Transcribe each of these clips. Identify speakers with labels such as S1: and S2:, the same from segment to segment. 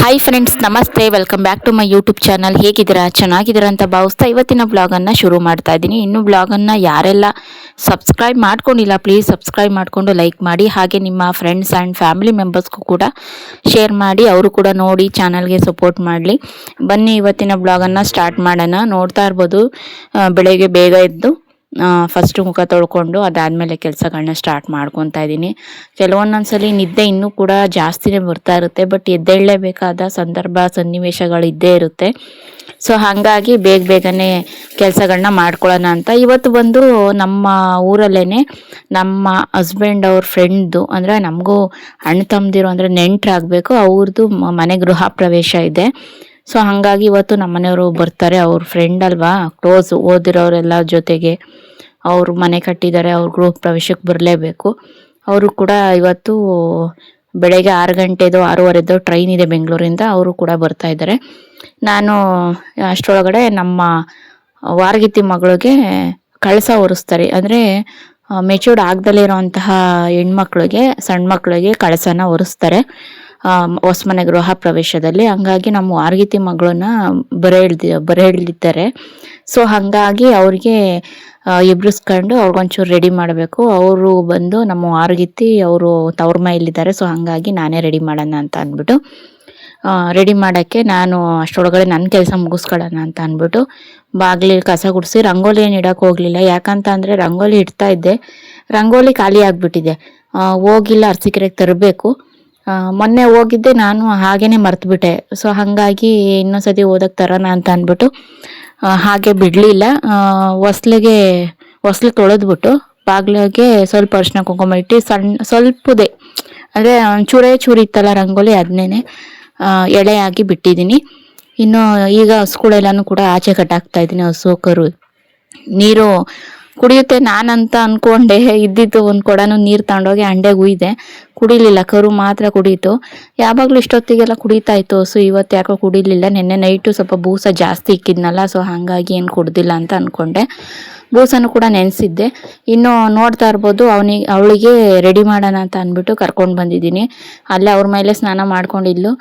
S1: Hi friends, ನಮಸ್ತೆ. Welcome back to my YouTube channel. ಹೇಗಿದ್ದೀರಾ? ಚೆನ್ನಾಗಿದ್ದೀರಾ ಅಂತ ಭಾವಿಸ್ತಾ ಇವತ್ತಿನ ಬ್ಲಾಗನ್ನು ಶುರು ಮಾಡ್ತಾ ಇದ್ದೀನಿ. ಇನ್ನು ಬ್ಲಾಗನ್ನು ಯಾರೆಲ್ಲ ಸಬ್ಸ್ಕ್ರೈಬ್ ಮಾಡ್ಕೊಂಡಿಲ್ಲ, ಪ್ಲೀಸ್ ಸಬ್ಸ್ಕ್ರೈಬ್ ಮಾಡಿಕೊಂಡು ಲೈಕ್ ಮಾಡಿ. ಹಾಗೆ ನಿಮ್ಮ ಫ್ರೆಂಡ್ಸ್ ಆ್ಯಂಡ್ ಫ್ಯಾಮಿಲಿ ಮೆಂಬರ್ಸ್ಗೂ ಕೂಡ ಶೇರ್ ಮಾಡಿ, ಅವರು ಕೂಡ ನೋಡಿ ಚಾನಲ್ಗೆ ಸಪೋರ್ಟ್ ಮಾಡಲಿ. ಬನ್ನಿ ಇವತ್ತಿನ ಬ್ಲಾಗನ್ನು ಸ್ಟಾರ್ಟ್ ಮಾಡೋಣ. ನೋಡ್ತಾ ಇರ್ಬೋದು, ಬೆಳಗ್ಗೆ ಬೇಗ ಎದ್ದು ಫಸ್ಟು ಮುಖ ತೊಳ್ಕೊಂಡು ಅದಾದಮೇಲೆ ಕೆಲಸಗಳನ್ನ ಸ್ಟಾರ್ಟ್ ಮಾಡ್ಕೊತಾ ಇದ್ದೀನಿ. ಕೆಲವೊಂದೊಂದ್ಸಲಿ ನಿದ್ದೆ ಇನ್ನೂ ಕೂಡ ಜಾಸ್ತಿನೇ ಬರ್ತಾ ಇರುತ್ತೆ, ಬಟ್ ಎದ್ದೇಳಲೇಬೇಕಾದ ಸಂದರ್ಭ ಸನ್ನಿವೇಶಗಳು ಇದ್ದೇ ಇರುತ್ತೆ. ಸೊ ಹಾಗಾಗಿ ಬೇಗನೆ ಕೆಲಸಗಳನ್ನ ಮಾಡ್ಕೊಳ್ಳೋಣ ಅಂತ ಇವತ್ತು ಬಂದು ನಮ್ಮ ಊರಲ್ಲೇ ನಮ್ಮ ಹಸ್ಬೆಂಡ್ ಅವ್ರ ಫ್ರೆಂಡ್ದು, ಅಂದರೆ ನಮಗೂ ಅಣ್ಣ ತಮ್ಮದಿರು ಅಂದರೆ ನೆಂಟರಾಗಬೇಕು, ಅವ್ರದ್ದು ಮನೆ ಗೃಹ ಪ್ರವೇಶ ಇದೆ. ಸೊ ಹಾಗಾಗಿ ಇವತ್ತು ನಮ್ಮ ಮನೆಯವರು ಬರ್ತಾರೆ. ಅವ್ರ ಫ್ರೆಂಡ್ ಅಲ್ವಾ, ಕ್ಲೋಸ್, ಓದಿರೋರೆಲ್ಲ ಜೊತೆಗೆ ಅವರು ಮನೆ ಕಟ್ಟಿದ್ದಾರೆ, ಅವ್ರ ಗೃಹ ಪ್ರವೇಶಕ್ಕೆ ಬರಲೇಬೇಕು. ಅವರು ಕೂಡ ಇವತ್ತು ಬೆಳಗ್ಗೆ 6 ಗಂಟೆದು 6:15 ಟ್ರೈನ್ ಇದೆ ಬೆಂಗಳೂರಿಂದ, ಅವರು ಕೂಡ ಬರ್ತಾ ಇದ್ದಾರೆ. ನಾನು ಅಷ್ಟರೊಳಗಡೆ ನಮ್ಮ ವಾರಗಿತ್ತಿ ಮಗಳಿಗೆ ಕಳಸ ಒರೆಸ್ತಾರೆ, ಅಂದರೆ ಮೆಚೂರ್ಡ್ ಆಗದಲ್ಲೇ ಇರೋಂತಹ ಹೆಣ್ಮಕ್ಳಿಗೆ, ಸಣ್ಣ ಮಕ್ಕಳಿಗೆ ಕಳಸನ ಒರೆಸ್ತಾರೆ ಹೊಸಮನೆ ಗೃಹ ಪ್ರವೇಶದಲ್ಲಿ. ಹಂಗಾಗಿ ನಮ್ಮ ವಾರಗಿತ್ತಿ ಮಗಳನ್ನ ಬರೆ ಎಳ್ದಿದ್ದಾರೆ. ಸೊ ಹಾಗಾಗಿ ಅವ್ರಿಗೆ ಎಬ್ರಿಸ್ಕೊಂಡು ಅವ್ರಿಗೊಂಚೂರು ರೆಡಿ ಮಾಡಬೇಕು. ಅವರು ಬಂದು ನಮ್ಮ ವಾರಗಿತ್ತಿ ಅವರು ತವ್ರ ಮನೆಯಲ್ಲಿದ್ದಾರೆ. ಸೊ ಹಾಗಾಗಿ ನಾನೇ ರೆಡಿ ಮಾಡೋಣ ಅಂತ ಅಂದ್ಬಿಟ್ಟು ರೆಡಿ ಮಾಡೋಕ್ಕೆ ನಾನು ಅಷ್ಟರೊಳಗಡೆ ನನ್ನ ಕೆಲಸ ಮುಗಿಸ್ಕೊಳ್ಳೋಣ ಅಂತ ಅಂದ್ಬಿಟ್ಟು ಬಾಗಿಲು ಕಸ ಗುಡಿಸಿ ರಂಗೋಲಿ ಏನು ಇಡೋಕೆ ಹೋಗಲಿಲ್ಲ. ಯಾಕಂತ ಅಂದರೆ ರಂಗೋಲಿ ಇಡ್ತಾ ಇದ್ದೆ, ರಂಗೋಲಿ ಖಾಲಿ ಆಗಿಬಿಟ್ಟಿದೆ, ಹೋಗಿಲ್ಲ, ಅರಸೀಕೆರೆಗೆ ತರಬೇಕು. ಮೊನ್ನೆ ಹೋಗಿದ್ದೆ ನಾನು, ಹಾಗೇನೆ ಮರ್ತುಬಿಟ್ಟೆ. ಸೊ ಹಾಗಾಗಿ ಇನ್ನೊಂದ್ಸತಿ ಓದಕ್ಕೆ ತರೋಣ ಅಂತ ಅಂದ್ಬಿಟ್ಟು ಹಾಗೆ ಬಿಡಲಿಲ್ಲ. ಹೊಸ್ಲು ತೊಳೆದ್ಬಿಟ್ಟು ಬಾಗಿಲಿಗೆ ಸ್ವಲ್ಪ ಅರಿಶಿನ ಕುಂಕುಮ ಇಟ್ಟು ಸ್ವಲ್ಪದೇ ಅಂದರೆ ಚೂರಿ ಇತ್ತಲ್ಲ ರಂಗೋಲಿ, ಅದನ್ನೇ ಎಳೆಯಾಗಿ ಬಿಟ್ಟಿದ್ದೀನಿ. ಇನ್ನು ಈಗ ಹಸುಗಳೆಲ್ಲನೂ ಕೂಡ ಆಚೆ ಕಟ್ಟಾಕ್ತಾ ಇದ್ದೀನಿ. ಹಸು ಕರು ನೀರು ಕುಡಿಯುತ್ತೆ ನಾನಂತ ಅಂದ್ಕೊಂಡೆ, ಇದ್ದಿದ್ದು ಒಂದು ಕೊಡನೂ ನೀರು ತಗೊಂಡೋಗಿ ಹಂಡೆಗೆ ಉಯ್ದೆ, ಕುಡಿಲಿಲ್ಲ. ಕರು ಮಾತ್ರ ಕುಡೀತು. ಯಾವಾಗಲೂ ಇಷ್ಟೊತ್ತಿಗೆಲ್ಲ ಕುಡಿತಾ ಇತ್ತು ಹಸು, ಇವತ್ತು ಯಾಕೋ ಕುಡಿಲಿಲ್ಲ. ನಿನ್ನೆ ನೈಟು ಸ್ವಲ್ಪ ಬೂಸ ಜಾಸ್ತಿ ಇಕ್ಕಿದ್ನಲ್ಲ, ಸೊ ಹಾಗಾಗಿ ಏನು ಕುಡ್ದಿಲ್ಲ ಅಂತ ಅಂದ್ಕೊಂಡೆ. ಬೂಸನು ಕೂಡ ನೆನೆಸಿದ್ದೆ. ಇನ್ನು ನೋಡ್ತಾ ಇರ್ಬೋದು, ಅವಳಿಗೆ ರೆಡಿ ಮಾಡೋಣ ಅಂತ ಅಂದ್ಬಿಟ್ಟು ಕರ್ಕೊಂಡು ಬಂದಿದ್ದೀನಿ. ಅಲ್ಲೇ ಅವ್ರ ಮೇಲೆ ಸ್ನಾನ ಮಾಡ್ಕೊಂಡಿದ್ಲು.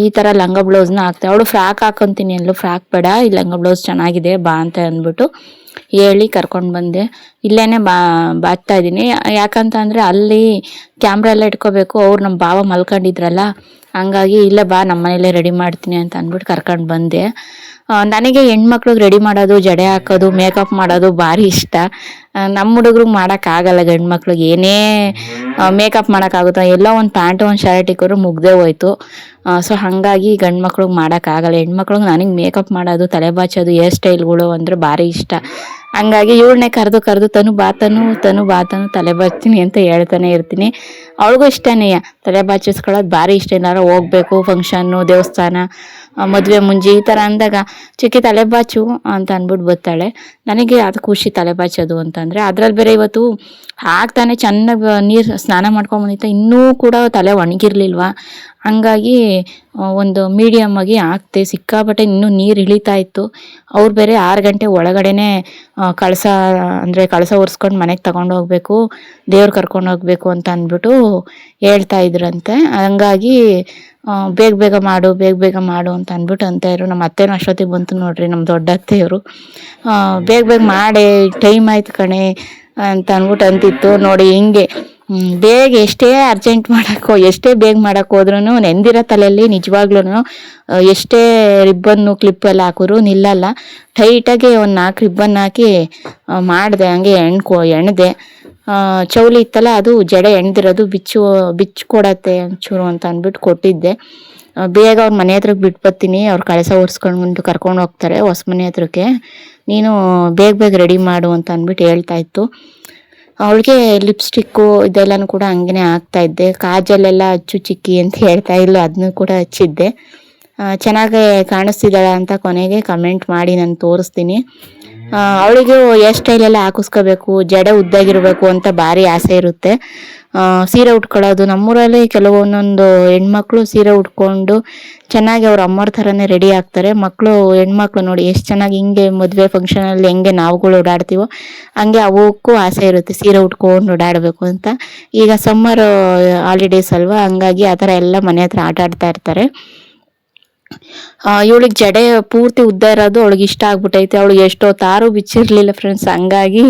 S1: ಈ ಥರ ಲಂಗ ಬ್ಲೌಸ್ನ ಹಾಕ್ತೆ. ಅವಳು ಫ್ರಾಕ್ ಹಾಕೊತೀನಿ ಅಂದ್ಲು, ಫ್ರಾಕ್ ಬೇಡ, ಈ ಲಂಗ ಬ್ಲೌಸ್ ಚೆನ್ನಾಗಿದೆ ಬಾ ಅಂತ ಅಂದ್ಬಿಟ್ಟು ಹೇಳಿ ಕರ್ಕೊಂಡು ಬಂದೆ. ಇಲ್ಲೇ ಬಾಚ್ತಾ ಇದ್ದೀನಿ. ಯಾಕಂತ ಅಂದರೆ ಅಲ್ಲಿ ಕ್ಯಾಮ್ರಾ ಎಲ್ಲ ಇಟ್ಕೋಬೇಕು, ಅವ್ರು ನಮ್ಮ ಭಾವ ಮಲ್ಕೊಂಡಿದ್ರಲ್ಲ, ಹಂಗಾಗಿ ಇಲ್ಲೇ ಬಾ ನಮ್ಮ ಮನೇಲೆ ರೆಡಿ ಮಾಡ್ತೀನಿ ಅಂತ ಅಂದ್ಬಿಟ್ಟು ಕರ್ಕೊಂಡು ಬಂದೆ. ನನಗೆ ಹೆಣ್ಮಕ್ಳಿಗೆ ರೆಡಿ ಮಾಡೋದು, ಜಡೆ ಹಾಕೋದು, ಮೇಕಪ್ ಮಾಡೋದು ಭಾರಿ ಇಷ್ಟ. ನಮ್ಮ ಹುಡುಗ್ರಿಗೆ ಮಾಡೋಕ್ಕಾಗಲ್ಲ, ಗಂಡು ಮಕ್ಳಿಗೆ ಏನೇ ಮೇಕಪ್ ಮಾಡೋಕ್ಕಾಗುತ್ತೋ, ಎಲ್ಲೋ ಒಂದು ಪ್ಯಾಂಟು ಒಂದು ಶರ್ಟ್ ಇಕ್ಕೋರು ಮುಗ್ದೇ ಹೋಯ್ತು. ಸೊ ಹಾಗಾಗಿ ಗಂಡು ಮಕ್ಳಿಗೆ ಮಾಡೋಕ್ಕಾಗಲ್ಲ. ಹೆಣ್ಮಕ್ಳಿಗೆ ನನಗೆ ಮೇಕಪ್ ಮಾಡೋದು, ತಲೆ ಬಾಚೋದು, ಹೇರ್ ಸ್ಟೈಲ್ಗಳು ಅಂದರೆ ಭಾರಿ ಇಷ್ಟ. ಹಂಗಾಗಿ ಇವಳನ್ನೇ ಕರೆದು ತನು ಬಾತನು ತಲೆ ಬಾಚ್ತೀನಿ ಅಂತ ಹೇಳ್ತಾನೆ ಇರ್ತೀನಿ. ಅವಳಿಗೂ ಇಷ್ಟನೇ ತಲೆ ಬಾಚಿಸ್ಕೊಳ್ಳೋದು ಭಾರಿ ಇಷ್ಟ. ಏನಾರು ಹೋಗ್ಬೇಕು ಫಂಕ್ಷನ್ನು, ದೇವಸ್ಥಾನ, ಮದುವೆ ಮುಂಜಿ ಈ ಥರ ಅಂದಾಗ ಚಿಕ್ಕಿ ತಲೆ ಬಾಚು ಅಂತ ಅಂದ್ಬಿಟ್ಟು ಬರ್ತಾಳೆ. ನನಗೆ ಅದು ಖುಷಿ ತಲೆ ಬಾಚೋದು ಅಂತಂದರೆ. ಅದ್ರಲ್ಲಿ ಬೇರೆ ಇವತ್ತು ಹಾಕ್ತಾನೆ ಚೆನ್ನಾಗಿ ನೀರು ಸ್ನಾನ ಮಾಡ್ಕೊಂಬಂದಿತ್ತು, ಇನ್ನೂ ಕೂಡ ತಲೆ ಒಣಗಿರ್ಲಿಲ್ವ. ಹಂಗಾಗಿ ಒಂದು ಮೀಡಿಯಮ್ ಆಗಿ ಹಾಕ್ತೆ. ಸಿಕ್ಕಾಪಟ್ಟೆ ಇನ್ನೂ ನೀರು ಇಳಿತಾ ಇತ್ತು. ಅವ್ರು ಬೇರೆ 6 ಗಂಟೆ ಒಳಗಡೆನೆ ಕಳಸ ಒರೆಸ್ಕೊಂಡು ಮನೆಗೆ ತಗೊಂಡು ಹೋಗ್ಬೇಕು, ದೇವ್ರು ಕರ್ಕೊಂಡು ಹೋಗ್ಬೇಕು ಅಂತ ಅಂದ್ಬಿಟ್ಟು ಹೇಳ್ತಾ ಇದ್ರಂತೆ. ಹಂಗಾಗಿ ಬೇಗ ಮಾಡು ಅಂತ ಅಂದ್ಬಿಟ್ಟು ಅಂತ ಇರು. ನಮ್ಮ ಅತ್ತೆನೂ ಅಷ್ಟೊತ್ತಿಗೆ ಬಂತು ನೋಡ್ರಿ, ನಮ್ಮ ದೊಡ್ಡ ಅತ್ತೆಯವರು. ಬೇಗ ಮಾಡಿ, ಟೈಮ್ ಆಯ್ತು ಕಣೆ ಅಂತ ಅಂದ್ಬಿಟ್ಟು ಅಂತಿತ್ತು ನೋಡಿ. ಹಿಂಗೆ ಬೇಗ ಎಷ್ಟೇ ಅರ್ಜೆಂಟ್ ಎಷ್ಟೇ ಬೇಗ ಮಾಡೋಕೆ ಹೋದ್ರೂ ನೆಂದಿರೋ ತಲೆಯಲ್ಲಿ ನಿಜವಾಗ್ಲೂ ಎಷ್ಟೇ ರಿಬ್ಬನ್ನು ಕ್ಲಿಪ್ಪೆಲ್ಲ ಹಾಕಿದ್ರು ನಿಲ್ಲಲ್ಲ. ಟೈಟಾಗಿ ಒಂದು 4 ರಿಬ್ಬನ್ ಹಾಕಿ ಮಾಡಿದೆ. ಹಂಗೆ ಎಣ್ದೆ. ಚೌಲಿ ಇತ್ತಲ್ಲ, ಅದು ಜಡೆ ಎಣ್ದಿರೋದು ಬಿಚ್ಚು ಕೊಡತ್ತೆ ಒಂಚೂರು ಅಂತ ಅಂದ್ಬಿಟ್ಟು ಕೊಟ್ಟಿದ್ದೆ. ಬೇಗ ಅವ್ರ ಮನೆ ಹತ್ರಕ್ಕೆ ಬಿಟ್ಟು ಬರ್ತೀನಿ, ಅವ್ರು ಕಳಸ ಒರೆಸ್ಕೊಂಡು ಕರ್ಕೊಂಡು ಹೋಗ್ತಾರೆ ಹೊಸ ಮನೆ ಹತ್ರಕ್ಕೆ. ನೀನು ಬೇಗ ರೆಡಿ ಮಾಡು ಅಂತ ಅಂದ್ಬಿಟ್ಟು ಹೇಳ್ತಾ ಇತ್ತು. ಅವಳಿಗೆ ಲಿಪ್ಸ್ಟಿಕ್ಕು ಇದೆಲ್ಲನೂ ಕೂಡ ಹಂಗೇ ಹಾಕ್ತಾ ಇದ್ದೆ. ಕಾಜಲ್ಲೆಲ್ಲ ಹಚ್ಚು ಚಿಕ್ಕಿ ಅಂತ ಹೇಳ್ತಾ ಇದ್ಲು, ಅದನ್ನು ಕೂಡ ಹಚ್ಚಿದ್ದೆ. ಚೆನ್ನಾಗಿ ಕಾಣಿಸ್ತಿದ್ದಾಳ ಅಂತ ಕೊನೆಗೆ ಕಮೆಂಟ್ ಮಾಡಿ ನಾನು ತೋರಿಸ್ತೀನಿ. ಅವಳಿಗೂ ಹೇರ್ ಸ್ಟೈಲೆಲ್ಲ ಹಾಕಿಸ್ಕೋಬೇಕು, ಜಡೆ ಉದ್ದಾಗಿರಬೇಕು ಅಂತ ಭಾರಿ ಆಸೆ ಇರುತ್ತೆ. ಸೀರೆ ಉಟ್ಕೊಳ್ಳೋದು, ನಮ್ಮೂರಲ್ಲಿ ಕೆಲವೊಂದೊಂದು ಹೆಣ್ಮಕ್ಳು ಸೀರೆ ಉಟ್ಕೊಂಡು ಚೆನ್ನಾಗಿ ಅವ್ರ ಅಮ್ಮವ್ರ ಥರನೇ ರೆಡಿ ಆಗ್ತಾರೆ. ಹೆಣ್ಮಕ್ಳು ನೋಡಿ ಎಷ್ಟು ಚೆನ್ನಾಗಿ ಹಿಂಗೆ ಮದುವೆ ಫಂಕ್ಷನಲ್ಲಿ ಹೆಂಗೆ ನಾವುಗಳು ಓಡಾಡ್ತೀವೋ ಹಂಗೆ ಅವಕ್ಕೂ ಆಸೆ ಇರುತ್ತೆ ಸೀರೆ ಉಟ್ಕೊಂಡು ಓಡಾಡಬೇಕು ಅಂತ. ಈಗ ಸಮ್ಮರ್ ಹಾಲಿಡೇಸ್ ಅಲ್ವಾ, ಹಂಗಾಗಿ ಆ ಥರ ಎಲ್ಲ ಮನೆ ಹತ್ರ ಆಟ ಆಡ್ತಾ ಇರ್ತಾರೆ. ಇವಳಿಗೆ ಜಡೆ ಪೂರ್ತಿ ಉದ್ದ ಇರೋದು ಅವಳಿಗೆ ಇಷ್ಟ ಆಗ್ಬಿಟ್ಟೈತೆ. ಅವಳು ಎಷ್ಟೋ ತಾರು ಬಿಚ್ಚಿರ್ಲಿಲ್ಲ ಫ್ರೆಂಡ್ಸ್. ಹಂಗಾಗಿ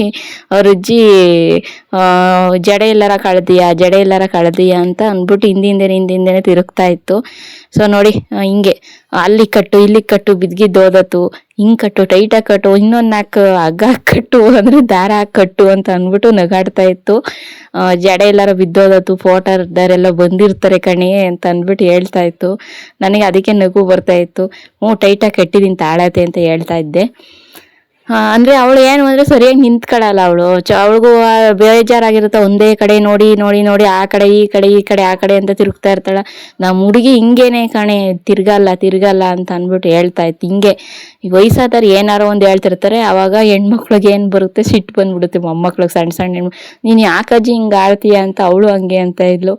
S1: ಅವ್ರ ಅಜ್ಜಿ ಜಡೆ ಎಲ್ಲಾರ ಕಳ್ದೀಯಾ ಅಂತ ಅಂದ್ಬಿಟ್ಟು ಹಿಂದಿಂದೇನೆ ತಿರುಗ್ತಾ ಇತ್ತು. ಸೊ ನೋಡಿ ಹಿಂಗೆ ಅಲ್ಲಿ ಕಟ್ಟು ಇಲ್ಲಿ ಕಟ್ಟು ಬಿದ್ಗಿದ್ದೋದತ್ತು, ಹಿಂಗ್ ಕಟ್ಟು ಟೈಟಾಗಿ ಕಟ್ಟು, ಇನ್ನೊಂದು 4 ಹಗ್ಗ ಕಟ್ಟು ಅಂದ್ರೆ ದಾರ ಕಟ್ಟು ಅಂತ ಅಂದ್ಬಿಟ್ಟು ನಗಾಡ್ತಾ ಇತ್ತು. ಜಡೆ ಎಲ್ಲಾರ ಬಿದ್ದೋದತ್ತು, ಫೋಟೋದಾರೆಲ್ಲ ಬಂದಿರ್ತಾರೆ ಕಣೆ ಅಂತ ಅಂದ್ಬಿಟ್ಟು ಹೇಳ್ತಾ ಇತ್ತು. ನನಗೆ ಅದಕ್ಕೆ ನಗು ಬರ್ತಾ ಇತ್ತು. ಟೈಟಾಗಿ ಕಟ್ಟಿದೀನಿ ತಾಳತೆ ಅಂತ ಹೇಳ್ತಾ ಇದ್ದೆ. ಅಂದ್ರೆ ಅವಳು ಏನು ಅಂದ್ರೆ ಸರಿಯಾಗಿ ನಿಂತ್ಕೊಳ್ಳಲ್ಲ. ಅವಳಿಗೂ ಬೇಜಾರಾಗಿರುತ್ತೆ. ಒಂದೇ ಕಡೆ ನೋಡಿ ನೋಡಿ ನೋಡಿ ಆ ಕಡೆ ಈ ಕಡೆ ಆ ಕಡೆ ಅಂತ ತಿರುಗ್ತಾ ಇರ್ತಾಳ. ನಮ್ಮ ಹುಡುಗಿ ಹಿಂಗೇನೆ ಕಣೆ, ತಿರ್ಗಲ್ಲ ಅಂತ ಅಂದ್ಬಿಟ್ಟು ಹೇಳ್ತಾ ಇತ್ತು. ಹಿಂಗೆ ಈ ವಯಸ್ಸಾದವ್ರು ಏನಾರೋ ಒಂದು ಹೇಳ್ತಿರ್ತಾರೆ, ಅವಾಗ ಹೆಣ್ಮಕ್ಳಿಗೆ ಏನು ಬರುತ್ತೆ, ಸಿಟ್ಟು ಬಂದ್ಬಿಡುತ್ತೆ. ಮೊಮ್ಮಕ್ಳಿಗೆ ಸಣ್ಣ ನೀನು ಯಾಕಜ್ಜಿ ಹಿಂಗೆ ಆಡ್ತೀಯ ಅಂತ ಅವಳು ಹಂಗೆ ಅಂತ ಇದ್ಲು.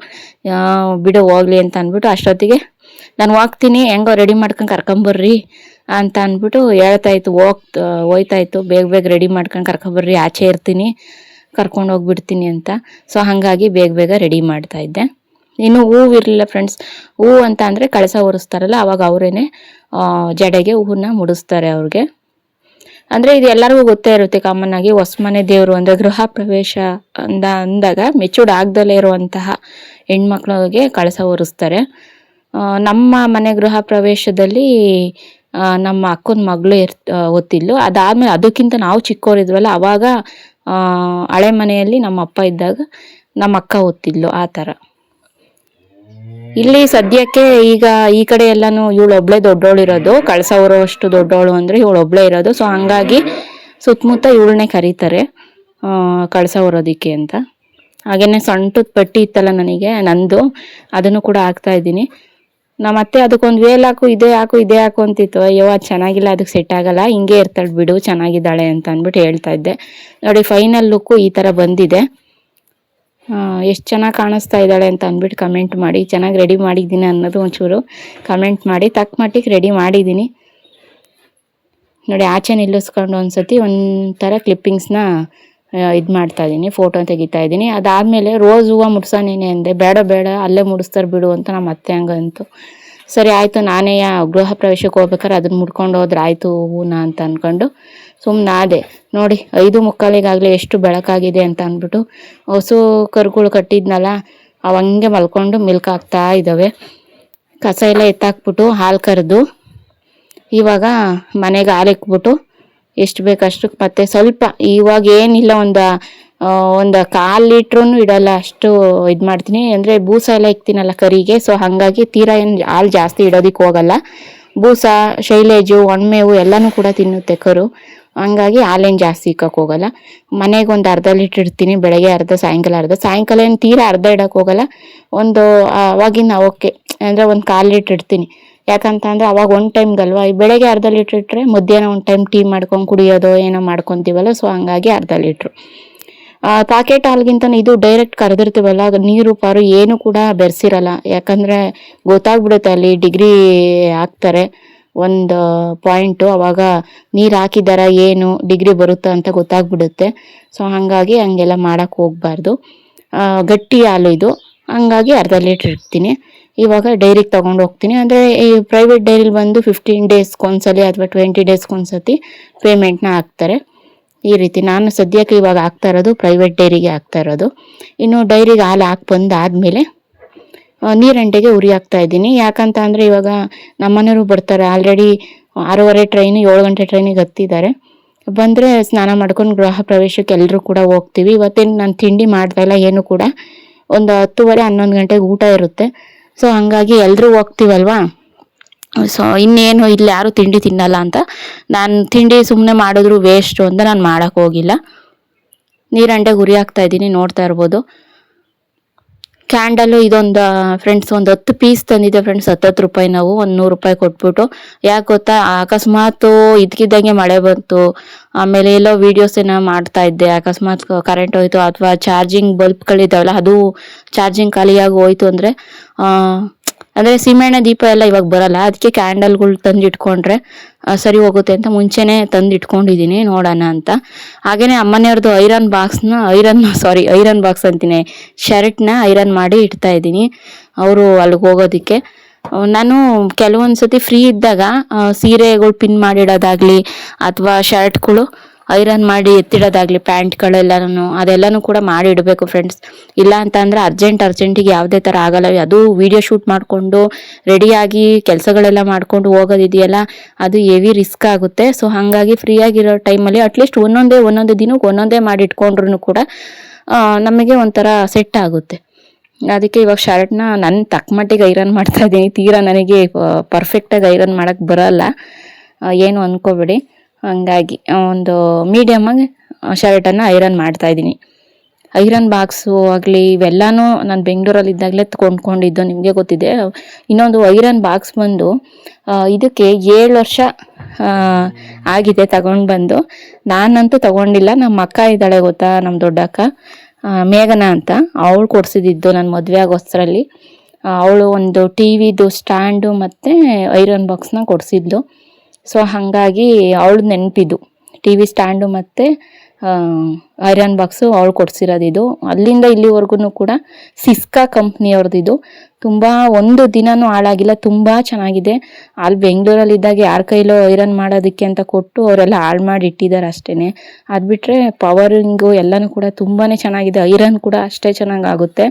S1: ಬಿಡು ಹೋಗ್ಲಿ ಅಂತ ಅಂದ್ಬಿಟ್ಟು ಅಷ್ಟೊತ್ತಿಗೆ ನಾನು ಹೋಗ್ತೀನಿ, ಹೆಂಗೋ ರೆಡಿ ಮಾಡ್ಕೊಂಡು ಕರ್ಕೊಂಬರ್ರಿ ಅಂತ ಅಂದ್ಬಿಟ್ಟು ಹೇಳ್ತಾ ಇತ್ತು. ಹೋಯ್ತಾ ಇತ್ತು, ಬೇಗ ರೆಡಿ ಮಾಡ್ಕೊಂಡು ಕರ್ಕೊಂಬರ್ರಿ, ಆಚೆ ಇರ್ತೀನಿ, ಕರ್ಕೊಂಡು ಹೋಗ್ಬಿಡ್ತೀನಿ ಅಂತ. ಸೊ ಹಾಗಾಗಿ ಬೇಗ ರೆಡಿ ಮಾಡ್ತಾ ಇದ್ದೆ. ಇನ್ನು ಹೂವು ಇರಲಿಲ್ಲ ಫ್ರೆಂಡ್ಸ್. ಹೂವು ಅಂತ ಅಂದರೆ ಕಳಸ ಒರೆಸ್ತಾರಲ್ಲ, ಅವಾಗ ಅವರೇನೆ ಜಡೆಗೆ ಹೂವನ್ನ ಮುಡಿಸ್ತಾರೆ ಅವ್ರಿಗೆ. ಅಂದರೆ ಇದು ಎಲ್ಲರಿಗೂ ಗೊತ್ತೇ ಇರುತ್ತೆ, ಕಾಮನ್ ಆಗಿ ಹೊಸಮನೆ ದೇವರು ಅಂದರೆ ಗೃಹ ಪ್ರವೇಶ ಅಂದಾಗ ಮೆಚೂರ್ಡ್ ಆಗ್ದಲೇ ಇರುವಂತಹ ಹೆಣ್ಮಕ್ಳಿಗೆ ಕಳಸ ಒರೆಸ್ತಾರೆ. ನಮ್ಮ ಮನೆ ಗೃಹ ಪ್ರವೇಶದಲ್ಲಿ ನಮ್ಮ ಅಕ್ಕನ ಮಗಳು ಹೊತ್ತಿದ್ಲು. ಅದಾದ್ಮೇಲೆ ಅದಕ್ಕಿಂತ ನಾವು ಚಿಕ್ಕವರಿದ್ವಲ್ಲ, ಅವಾಗ ಹಳೆ ಮನೆಯಲ್ಲಿ ನಮ್ಮ ಅಪ್ಪ ಇದ್ದಾಗ ನಮ್ಮ ಅಕ್ಕ ಹೊತ್ತಿದ್ಲು. ಆ ಥರ ಇಲ್ಲಿ ಸದ್ಯಕ್ಕೆ ಈಗ ಈ ಕಡೆ ಎಲ್ಲಾನು ಇವಳೊಬ್ಳೆ ದೊಡ್ಡವಳು ಇರೋದು, ಕಳಸ ಹೊರುವಷ್ಟು ದೊಡ್ಡವಳು ಅಂದ್ರೆ ಇವಳೊಬ್ಳೆ ಇರೋದು. ಸೊ ಹಂಗಾಗಿ ಸುತ್ತಮುತ್ತ ಇವಳನ್ನೇ ಕರೀತಾರೆ ಕಳಸ ಹೊರೋದಿಕ್ಕೆ ಅಂತ. ಹಾಗೇನೆ ಸಣ್ಣದ ಪಟ್ಟಿ ಇತ್ತಲ್ಲ ನನಗೆ ನಂದು, ಅದನ್ನು ಕೂಡ ಹಾಕ್ತಾ ಇದ್ದೀನಿ. ನಮ್ಮತ್ತೆ ಅದಕ್ಕೊಂದು ವೇಲ್ ಹಾಕು, ಇದೇ ಹಾಕು ಅಂತಿತ್ತು. ಅಯ್ಯೋ ಅದು ಚೆನ್ನಾಗಿಲ್ಲ, ಅದಕ್ಕೆ ಸೆಟ್ ಆಗಲ್ಲ, ಹಿಂಗೆ ಇರ್ತಾಳೆ ಬಿಡು, ಚೆನ್ನಾಗಿದ್ದಾಳೆ ಅಂತ ಅಂದ್ಬಿಟ್ಟು ಹೇಳ್ತಾ ಇದ್ದೆ. ನೋಡಿ ಫೈನಲ್ ಲುಕ್ಕು ಈ ಥರ ಬಂದಿದೆ. ಎಷ್ಟು ಚೆನ್ನಾಗಿ ಕಾಣಿಸ್ತಾ ಇದ್ದಾಳೆ ಅಂತ ಅಂದ್ಬಿಟ್ಟು ಕಮೆಂಟ್ ಮಾಡಿ. ಚೆನ್ನಾಗಿ ರೆಡಿ ಮಾಡಿದ್ದೀನಿ ಅನ್ನೋದು ಒಂಚೂರು ಕಮೆಂಟ್ ಮಾಡಿ. ತಕ್ಕ ಮಟ್ಟಿಗೆ ರೆಡಿ ಮಾಡಿದ್ದೀನಿ ನೋಡಿ. ಆಚೆ ನಿಲ್ಲಿಸ್ಕೊಂಡು ಒಂದ್ಸತಿ ಒಂಥರ ಕ್ಲಿಪ್ಪಿಂಗ್ಸ್ನ ಇದು ಮಾಡ್ತಾ ಇದ್ದೀನಿ, ಫೋಟೋ ತೆಗಿತಾ ಇದ್ದೀನಿ. ಅದಾದಮೇಲೆ ರೋಸ್ ಹೂವು ಮುಡ್ಸೋನೇನೆ ಅಂದೆ. ಬೇಡ ಅಲ್ಲೇ ಮುಡಿಸ್ತಾರೆ ಬಿಡು ಅಂತ ನಮ್ಮ ಅತ್ತೆ ಹಂಗಂತು. ಸರಿ ಆಯಿತು, ನಾನೇ ಗೃಹ ಪ್ರವೇಶಕ್ಕೆ ಹೋಗ್ಬೇಕಾದ್ರೆ ಅದನ್ನ ಮುಡ್ಕೊಂಡು ಹೋದ್ರೆ ಆಯಿತು ಹೂವನ್ನ ಅಂತ ಅಂದ್ಕೊಂಡು ಸುಮ್ಮನಾದೆ. ನೋಡಿ 5:45 ಎಷ್ಟು ಬೆಳಕಾಗಿದೆ ಅಂತ ಅಂದ್ಬಿಟ್ಟು ಹಸು ಕರುಗಳು ಕಟ್ಟಿದ್ನಲ್ಲ, ಅವಂಗೆ ಮಲ್ಕೊಂಡು ಮಿಲ್ಕ್ ಹಾಕ್ತಾ ಇದ್ದಾವೆ. ಕಸ ಎಲ್ಲ ಎತ್ತಾಕ್ಬಿಟ್ಟು ಹಾಲು ಕರೆದು ಇವಾಗ ಮನೆಗೆ ಹಾಲು ಇಕ್ಬಿಟ್ಟು ಎಷ್ಟು ಬೇಕಷ್ಟು ಮತ್ತೆ ಸ್ವಲ್ಪ, ಇವಾಗ ಏನಿಲ್ಲ, ಒಂದು 1/4 ಲೀಟ್ರೂ ಇಡಲ್ಲ, ಅಷ್ಟು ಇದು ಮಾಡ್ತೀನಿ. ಅಂದರೆ ಬೂಸ ಎಲ್ಲ ಇಕ್ತೀನಲ್ಲ ಕರಿಗೆ, ಸೊ ಹಾಗಾಗಿ ತೀರಾ ಏನು ಹಾಲು ಜಾಸ್ತಿ ಇಡೋದಕ್ಕೆ ಹೋಗಲ್ಲ. ಬೂಸ, ಶೈಲೇಜು, ಒಣಮೇವು ಎಲ್ಲನೂ ಕೂಡ ತಿನ್ನುತ್ತೆ ಕರು. ಹಂಗಾಗಿ ಹಾಲೇನು ಜಾಸ್ತಿ ಇಕ್ಕಕ್ಕೆ ಹೋಗಲ್ಲ. ಮನೆಗೆ ಒಂದು ಅರ್ಧ ಲೀಟ್ರ್ ಇಡ್ತೀನಿ, ಬೆಳಗ್ಗೆ ಅರ್ಧ, ಸಾಯಂಕಾಲ ಏನು ತೀರಾ ಅರ್ಧ ಇಡಕ್ಕೆ ಹೋಗಲ್ಲ. ಅವಾಗಿನ ಓಕೆ ಅಂದರೆ 1/4 ಲೀಟ್ರ್ ಇಡ್ತೀನಿ. ಯಾಕಂತ ಅಂದರೆ ಅವಾಗ ಒಂದು ಟೈಮ್ಗಲ್ವಾ, ಬೆಳಗ್ಗೆ ಅರ್ಧ ಲೀಟ್ರ್ ಇಟ್ಟರೆ ಮಧ್ಯಾಹ್ನ ಒಂದು ಟೈಮ್ ಟೀ ಮಾಡ್ಕೊಂಡು ಕುಡಿಯೋದು ಏನೋ ಮಾಡ್ಕೊತೀವಲ್ಲ, ಸೊ ಹಂಗಾಗಿ ಅರ್ಧ ಲೀಟ್ರು. ಪ್ಯಾಕೆಟ್ ಹಾಲ್ಗಿಂತ ಇದು ಡೈರೆಕ್ಟ್ ಕರೆದಿರ್ತೀವಲ್ಲ, ನೀರು ಪಾರು ಏನು ಕೂಡ ಬೆರೆಸಿರಲ್ಲ. ಯಾಕಂದರೆ ಗೊತ್ತಾಗ್ಬಿಡುತ್ತೆ, ಅಲ್ಲಿ ಡಿಗ್ರಿ ಹಾಕ್ತಾರೆ ಒಂದು ಪಾಯಿಂಟು, ಅವಾಗ ನೀರು ಹಾಕಿದಾರ ಏನು ಡಿಗ್ರಿ ಬರುತ್ತಾ ಅಂತ ಗೊತ್ತಾಗ್ಬಿಡುತ್ತೆ. ಸೊ ಹಾಗಾಗಿ ಹಂಗೆಲ್ಲ ಮಾಡೋಕ್ಕೆ ಹೋಗ್ಬಾರ್ದು. ಗಟ್ಟಿ ಹಾಲು ಇದು, ಹಂಗಾಗಿ ಅರ್ಧ ಲೀಟ್ರ್ ಇಡ್ತೀನಿ. ಇವಾಗ ಡೈರಿಗೆ ತೊಗೊಂಡು ಹೋಗ್ತೀನಿ. ಅಂದರೆ ಈ ಪ್ರೈವೇಟ್ ಡೈರಿಲಿ ಬಂದು 15 ಡೇಸ್ಗೊಂದ್ಸಲಿ ಅಥವಾ 20 ಡೇಸ್ಗೊಂದ್ಸತಿ ಪೇಮೆಂಟ್ನ ಹಾಕ್ತಾರೆ. ಈ ರೀತಿ ನಾನು ಸದ್ಯಕ್ಕೆ ಇವಾಗ ಹಾಕ್ತಾ ಇರೋದು ಪ್ರೈವೇಟ್ ಡೈರಿಗೆ ಹಾಕ್ತಾ ಇರೋದು. ಇನ್ನು ಡೈರಿಗೆ ಹಾಲು ಹಾಕಿ ಬಂದಾದಮೇಲೆ ನೀರಂಟೆಗೆ ಉರಿ ಹಾಕ್ತಾ ಇದ್ದೀನಿ. ಯಾಕಂತ ಅಂದರೆ ಇವಾಗ ನಮ್ಮನೆಯವರು ಬರ್ತಾರೆ. ಆಲ್ರೆಡಿ 6:30 ಟ್ರೈನು, 7 ಗಂಟೆ ಟ್ರೈನಿಗೆ ಹತ್ತಿದ್ದಾರೆ. ಬಂದರೆ ಸ್ನಾನ ಮಾಡ್ಕೊಂಡು ಗೃಹ ಪ್ರವೇಶಕ್ಕೆ ಎಲ್ಲರೂ ಕೂಡ ಹೋಗ್ತೀವಿ. ಇವತ್ತೇನು ನಾನು ತಿಂಡಿ ಮಾಡ್ತಾ ಇಲ್ಲ ಏನು ಕೂಡ. ಒಂದು 10:30, 11 ಗಂಟೆಗೆ ಊಟ ಇರುತ್ತೆ. ಸೊ ಹಂಗಾಗಿ ಎಲ್ಲರೂ ಹೋಗ್ತೀವಲ್ವಾ, ಸೊ ಇನ್ನೇನು ಇಲ್ಲಿ ಯಾರು ತಿಂಡಿ ತಿನ್ನಲ್ಲ ಅಂತ ನಾನು ತಿಂಡಿ ಸುಮ್ಮನೆ ಮಾಡಿದ್ರು ವೇಸ್ಟು ಅಂತ ನಾನು ಮಾಡೋಕ್ಕೆ ಹೋಗಿಲ್ಲ. ನೀರಂಟೆಗೆ ಉರಿ ಹಾಕ್ತಾ ಇದ್ದೀನಿ, ನೋಡ್ತಾ ಇರ್ಬೋದು. ಕ್ಯಾಂಡಲ್ಲು ಇದೊಂದು ಫ್ರೆಂಡ್ಸ್ ಒಂದು 10 ಪೀಸ್ ತಂದಿದ್ದೆ ಫ್ರೆಂಡ್ಸ್, 10 ರೂಪಾಯಿ. ನಾವು ಒಂದು 100 ರೂಪಾಯಿ ಕೊಟ್ಬಿಟ್ಟು. ಯಾಕೆ ಗೊತ್ತಾ, ಅಕಸ್ಮಾತು ಇದಕ್ಕಿದ್ದಂಗೆ ಮಳೆ ಬಂತು, ಆಮೇಲೆ ಎಲ್ಲೋ ವೀಡಿಯೋಸ್ ಏನೋ ಮಾಡ್ತಾ ಇದ್ದೆ, ಅಕಸ್ಮಾತ್ ಕರೆಂಟ್ ಹೋಯ್ತು ಅಥವಾ ಚಾರ್ಜಿಂಗ್ ಬಲ್ಬ್ಗಳಿದ್ದಾವಲ್ಲ ಅದು ಚಾರ್ಜಿಂಗ್ ಖಾಲಿಯಾಗಿ ಹೋಯ್ತು ಅಂದರೆ ಸೀಮೆಣ್ಣೆ ದೀಪ ಎಲ್ಲ ಇವಾಗ ಬರಲ್ಲ. ಅದಕ್ಕೆ ಕ್ಯಾಂಡಲ್ಗಳು ತಂದು ಇಟ್ಕೊಂಡ್ರೆ ಸರಿ ಹೋಗುತ್ತೆ ಅಂತ ಮುಂಚೆನೇ ತಂದು ಇಟ್ಕೊಂಡಿದ್ದೀನಿ, ನೋಡೋಣ ಅಂತ. ಹಾಗೇನೆ ಅಮ್ಮನೆಯವ್ರದ್ದು ಐರನ್ ಬಾಕ್ಸ್ ಅಂತೀನಿ, ಶರ್ಟ್ನ ಐರನ್ ಮಾಡಿ ಇಡ್ತಾ ಇದ್ದೀನಿ ಅವರು ಅಲ್ಲಿಗೆ ಹೋಗೋದಕ್ಕೆ. ನಾನು ಕೆಲವೊಂದು ಸತಿ ಫ್ರೀ ಇದ್ದಾಗ ಸೀರೆಗಳು ಪಿನ್ ಮಾಡಿಡೋದಾಗ್ಲಿ ಅಥವಾ ಶರ್ಟ್ಗಳು ಐರನ್ ಮಾಡಿ ಎತ್ತಿಡೋದಾಗ್ಲಿ ಪ್ಯಾಂಟ್ಗಳೆಲ್ಲನೂ ಅದೆಲ್ಲನೂ ಕೂಡ ಮಾಡಿ ಇಡಬೇಕು ಫ್ರೆಂಡ್ಸ್. ಇಲ್ಲ ಅಂತ ಅಂದರೆ ಅರ್ಜೆಂಟಿಗೆ ಯಾವುದೇ ಥರ ಆಗಲ್ಲ. ಅದು ವಿಡಿಯೋ ಶೂಟ್ ಮಾಡಿಕೊಂಡು ರೆಡಿಯಾಗಿ ಕೆಲಸಗಳೆಲ್ಲ ಮಾಡ್ಕೊಂಡು ಹೋಗೋದಿದೆಯಲ್ಲ, ಅದು ಹೆವಿ ರಿಸ್ಕ್ ಆಗುತ್ತೆ. ಸೊ ಹಾಗಾಗಿ ಫ್ರೀಯಾಗಿರೋ ಟೈಮಲ್ಲಿ ಅಟ್ಲೀಸ್ಟ್ ಒಂದೊಂದೇ ದಿನಕ್ಕೆ ಒಂದೊಂದೇ ಮಾಡಿ ಇಟ್ಕೊಂಡ್ರು ಕೂಡ ನಮಗೆ ಒಂಥರ ಸೆಟ್ ಆಗುತ್ತೆ. ಅದಕ್ಕೆ ಇವಾಗ ಶರ್ಟ್ನ ನನ್ನ ತಕ್ಕ ಮಟ್ಟಿಗೆ ಐರನ್ ಮಾಡ್ತಾ ಇದ್ದೀನಿ. ತೀರಾ ನನಗೆ ಪರ್ಫೆಕ್ಟಾಗಿ ಐರನ್ ಮಾಡೋಕ್ಕೆ ಬರೋಲ್ಲ, ಏನು ಅಂದ್ಕೋಬೇಡಿ. ಹಂಗಾಗಿ ಒಂದು ಮೀಡಿಯಮ್ಮಾಗಿ ಶರ್ಟನ್ನು ಐರನ್ ಮಾಡ್ತಾಯಿದ್ದೀನಿ. ಐರನ್ ಬಾಕ್ಸು ಆಗಲಿ ಇವೆಲ್ಲನೂ ನಾನು ಬೆಂಗಳೂರಲ್ಲಿ ಇದ್ದಾಗಲೇ ಕೊಂಡ್ಕೊಂಡಿದ್ದು, ನಿಮಗೆ ಗೊತ್ತಿದೆ. ಇನ್ನೊಂದು ಐರನ್ ಬಾಕ್ಸ್ ಬಂದು ಇದಕ್ಕೆ 7 ವರ್ಷ ಆಗಿದೆ ತಗೊಂಡು ಬಂದು. ನಾನಂತೂ ತಗೊಂಡಿಲ್ಲ, ನಮ್ಮ ಅಕ್ಕ ಇದ್ದಾಳೆ ಗೊತ್ತಾ, ನಮ್ಮ ದೊಡ್ಡಕ್ಕ ಮೇಘನಾ ಅಂತ, ಅವಳು ಕೊಡಿಸಿದ್ದು ನನ್ನ ಮದುವೆ ಆಗೋಷ್ಟರಲ್ಲಿ. ಅವಳು ಒಂದು ಟಿವಿದು ಸ್ಟ್ಯಾಂಡು ಮತ್ತು ಐರನ್ ಬಾಕ್ಸ್ನ ಕೊಡಿಸಿದ್ಲು. ಸೊ ಹಾಗಾಗಿ ಅವಳು ನೆನಪಿದ್ದು ಟಿ ವಿ ಸ್ಟ್ಯಾಂಡು ಮತ್ತು ಐರನ್ ಬಾಕ್ಸು ಅವಳು ಕೊಡಿಸಿರೋದಿದು. ಅಲ್ಲಿಂದ ಇಲ್ಲಿವರೆಗೂ ಕೂಡ ಸಿಸ್ಕಾ ಕಂಪ್ನಿಯವ್ರದ್ದಿದು. ತುಂಬ ಒಂದು ದಿನವೂ ಹಾಳಾಗಿಲ್ಲ, ತುಂಬ ಚೆನ್ನಾಗಿದೆ. ಅಲ್ಲಿ ಬೆಂಗಳೂರಲ್ಲಿದ್ದಾಗ ಯಾರ ಕೈಲೋ ಐರನ್ ಮಾಡೋದಕ್ಕೆ ಅಂತ ಕೊಟ್ಟು ಅವರೆಲ್ಲ ಹಾಳು ಮಾಡಿ ಇಟ್ಟಿದ್ದಾರೆ ಅಷ್ಟೇ. ಅದು ಬಿಟ್ಟರೆ ಪವರಿಂಗು ಎಲ್ಲನೂ ಕೂಡ ತುಂಬಾ ಚೆನ್ನಾಗಿದೆ. ಐರನ್ ಕೂಡ ಅಷ್ಟೇ ಚೆನ್ನಾಗಾಗುತ್ತೆ.